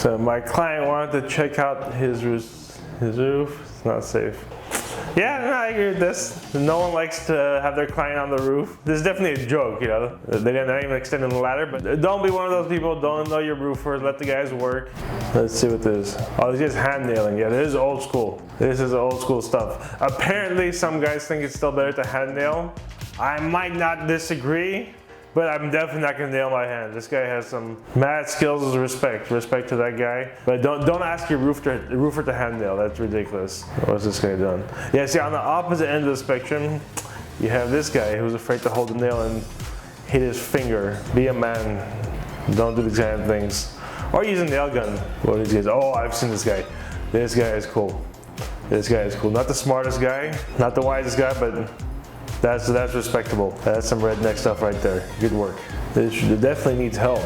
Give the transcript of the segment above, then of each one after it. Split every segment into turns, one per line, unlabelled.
So my client wanted to check out his roof. It's not safe. Yeah, no, I agree with this. No one likes to have their client on the roof. This is definitely a joke, you know. They're not even extending the ladder, but don't be one of those people. Don't know your roofers. Let the guys work. Let's see what this is. Oh, this is hand nailing. Yeah, this is old school. This is old school stuff. Apparently, some guys think it's still better to hand nail. I might not disagree, but I'm definitely not gonna nail my hand. This guy has some mad skills as respect to that guy. But don't ask your roofer to hand nail. That's ridiculous. What's this guy doing? Yeah, see, on the opposite end of the spectrum, you have this guy who's afraid to hold the nail and hit his finger. Be a man. Don't do these kind of things. Or use a nail gun. What are these guys? Oh, I've seen this guy. This guy is cool. This guy is cool. Not the smartest guy, not the wisest guy, but that's respectable. That's some redneck stuff right there. Good work. This definitely needs help.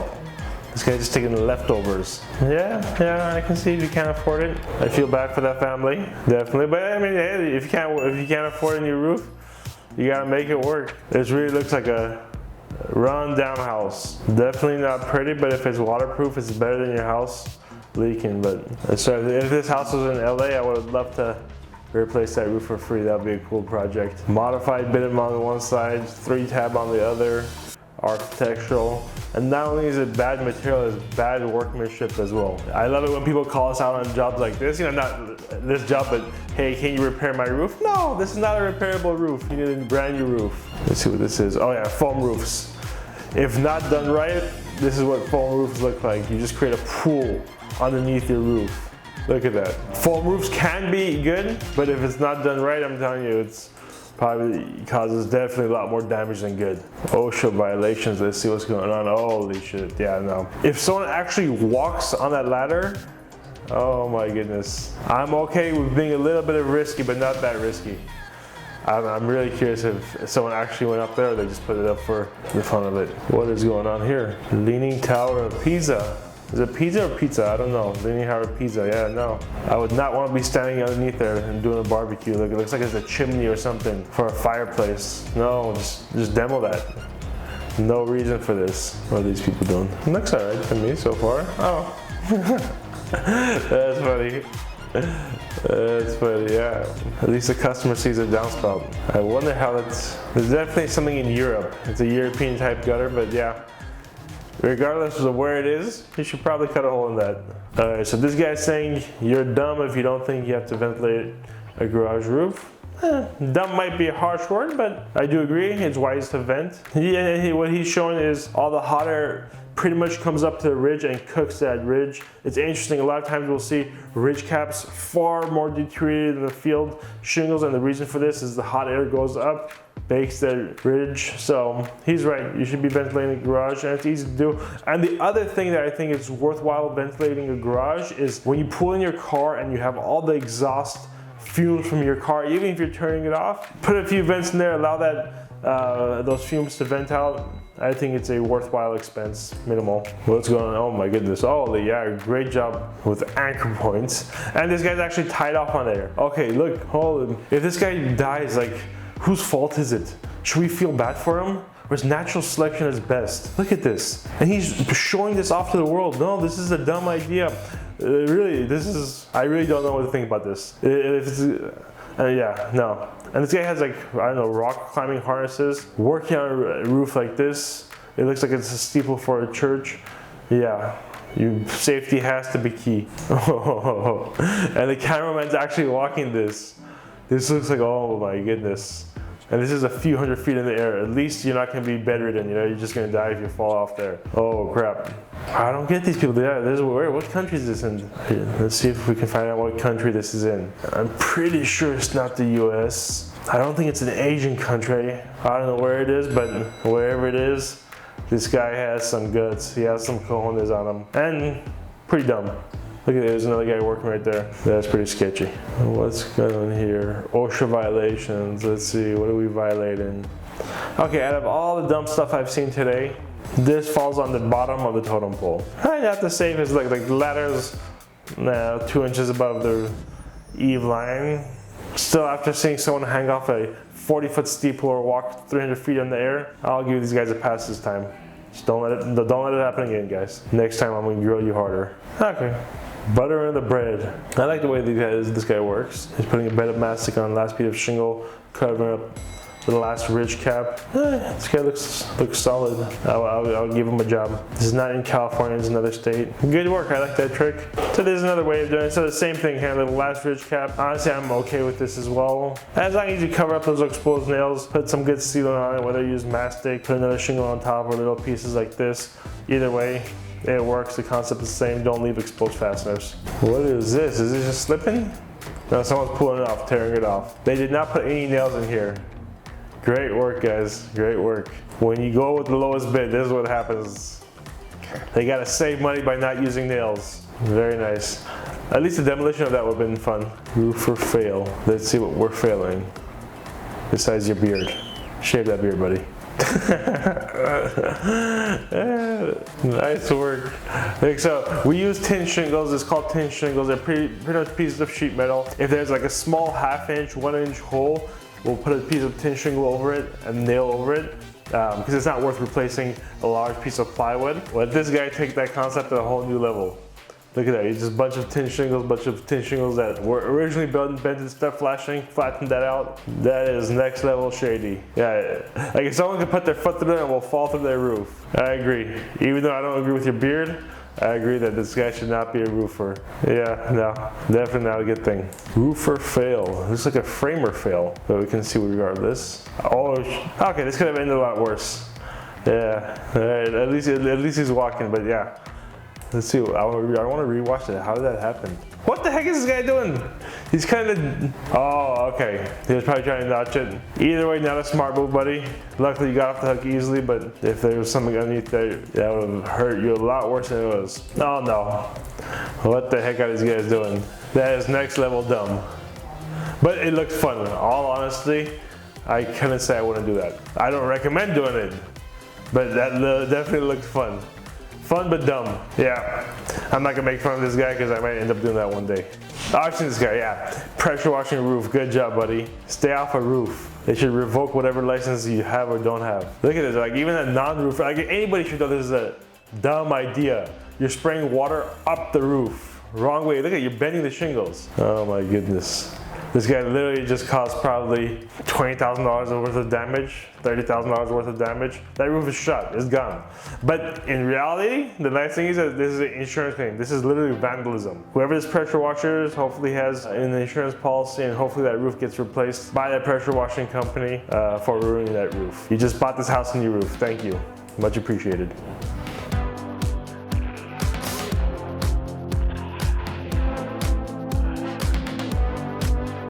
This guy's just taking the leftovers. Yeah, I can see if you can't afford it. I feel bad for that family, definitely. But I mean, hey, if you can't afford a new roof, you gotta make it work. This really looks like a run-down house. Definitely not pretty, but if it's waterproof, it's better than your house leaking. But so if this house was in LA, I would love to replace that roof for free. That would be a cool project. Modified bitumen on one side, 3-tab on the other, architectural. And not only is it bad material, it's bad workmanship as well. I love it when people call us out on jobs like this. You know, not this job, but hey, can you repair my roof? No, this is not a repairable roof. You need a brand new roof. Let's see what this is. Oh yeah, foam roofs. If not done right, this is what foam roofs look like. You just create a pool underneath your roof. Look at that. Foam roofs can be good, but if it's not done right, I'm telling you, it's probably causes definitely a lot more damage than good. OSHA violations, let's see what's going on. Holy shit, yeah, no. If someone actually walks on that ladder, oh my goodness. I'm okay with being a little bit of risky, but not that risky. I'm really curious if someone actually went up there or they just put it up for the fun of it. What is going on here? Leaning Tower of Pisa. Is it pizza or pizza? I don't know. Leaning Tower of Pisa, yeah, no. I would not want to be standing underneath there and doing a barbecue. Look, it looks like it's a chimney or something for a fireplace. No, just demo that. No reason for this. What are these people doing? It looks alright to me so far. Oh. That's funny. That's funny, yeah. At least the customer sees a downspout. I wonder how there's definitely something in Europe. It's a European type gutter, but yeah. Regardless of where it is, you should probably cut a hole in that. Alright, so this guy's saying you're dumb if you don't think you have to ventilate a garage roof. Dumb might be a harsh word, but I do agree, it's wise to vent. What he's showing is all the hot air pretty much comes up to the ridge and cooks that ridge. It's interesting, a lot of times we'll see ridge caps far more deteriorated than the field shingles, and the reason for this is the hot air goes up, bakes the ridge. So he's right, you should be ventilating the garage, and it's easy to do. And the other thing that I think is worthwhile ventilating a garage is when you pull in your car and you have all the exhaust fumes from your car, even if you're turning it off, put a few vents in there, allow that those fumes to vent out. I think it's a worthwhile expense, minimal. What's going on? Oh my goodness. Oh yeah, great job with anchor points. And this guy's actually tied off on there. Okay, look, hold on. If this guy dies, like, whose fault is it? Should we feel bad for him? Or is natural selection is best? Look at this. And he's showing this off to the world. No, this is a dumb idea. Really, I really don't know what to think about this. Yeah, no. And this guy has, like, I don't know, rock climbing harnesses, working on a roof like this. It looks like it's a steeple for a church. Yeah, safety has to be key. And the cameraman's actually walking this. This looks like, oh my goodness. And this is a few hundred feet in the air. At least you're not gonna be bedridden, you know, you're just gonna die if you fall off there. Oh crap. I don't get these people. What country is this in? Let's see if we can find out what country this is in. I'm pretty sure it's not the US. I don't think it's an Asian country. I don't know where it is, but wherever it is, this guy has some guts. He has some cojones on him. And pretty dumb. Look at it, there's another guy working right there. That's pretty sketchy. What's going on here? OSHA violations. Let's see, what are we violating? Okay, out of all the dumb stuff I've seen today, this falls on the bottom of the totem pole. I'd have to say it's like the ladder's 2 inches above the eave line. Still, after seeing someone hang off a 40-foot steeple or walk 300 feet in the air, I'll give these guys a pass this time. Just don't let it happen again, guys. Next time I'm gonna grill you harder. Okay. Butter in the bread. I like the way this guy works. He's putting a bed of mastic on the last piece of shingle, covering up the last ridge cap. This guy looks solid. I'll give him a job. This is not in California, it's another state. Good work, I like that trick. So there's another way of doing it. So the same thing here, the last ridge cap. Honestly, I'm okay with this as well. As long as you cover up those exposed nails, put some good sealant on it, whether you use mastic, put another shingle on top, or little pieces like this. Either way, it works, the concept is the same. Don't leave exposed fasteners. What is this? Is it just slipping? No, someone's pulling it off, tearing it off. They did not put any nails in here. Great work, guys, great work. When you go with the lowest bid, this is what happens. They gotta save money by not using nails. Very nice. At least the demolition of that would have been fun. Roofer fail. Let's see what we're failing. Besides your beard. Shave that beard, buddy. Nice work. So we use tin shingles. It's called tin shingles. They're pretty much pieces of sheet metal. If there's like a small 1/2 inch, 1 inch hole, we'll put a piece of tin shingle over it and nail over it because it's not worth replacing a large piece of plywood. Let this guy take that concept to a whole new level. Look at that, it's just a bunch of tin shingles that were originally bent stuff flashing, flattened that out. That is next level shady. Yeah, like if someone could put their foot through there, it will fall through their roof. I agree. Even though I don't agree with your beard, I agree that this guy should not be a roofer. Yeah, no, definitely not a good thing. Roofer fail. Looks like a framer fail, but we can see regardless. Oh, okay, this could have ended a lot worse. Yeah, all right, at least he's walking, but yeah. Let's see, I want to rewatch it. How did that happen? What the heck is this guy doing? He's kind of, oh, okay. He was probably trying to notch it. Either way, not a smart move, buddy. Luckily, you got off the hook easily, but if there was something underneath there, that would have hurt you a lot worse than it was. Oh, no. What the heck are these guys doing? That is next level dumb. But it looked fun. All honesty, I couldn't say I wouldn't do that. I don't recommend doing it, but that definitely looked fun. Fun but dumb. Yeah, I'm not gonna make fun of this guy because I might end up doing that one day. I've seen this guy, yeah. Pressure washing roof, good job, buddy. Stay off a roof. They should revoke whatever license you have or don't have. Look at this, like even a non-roofer, like anybody should know this is a dumb idea. You're spraying water up the roof. Wrong way, look at you're bending the shingles. Oh my goodness. This guy literally just caused probably $20,000 worth of damage, $30,000 worth of damage. That roof is shut, it's gone. But in reality, the nice thing is that this is an insurance claim. This is literally vandalism. Whoever this pressure washer is hopefully has an insurance policy and hopefully that roof gets replaced by that pressure washing company for ruining that roof. You just bought this house and your roof, thank you. Much appreciated.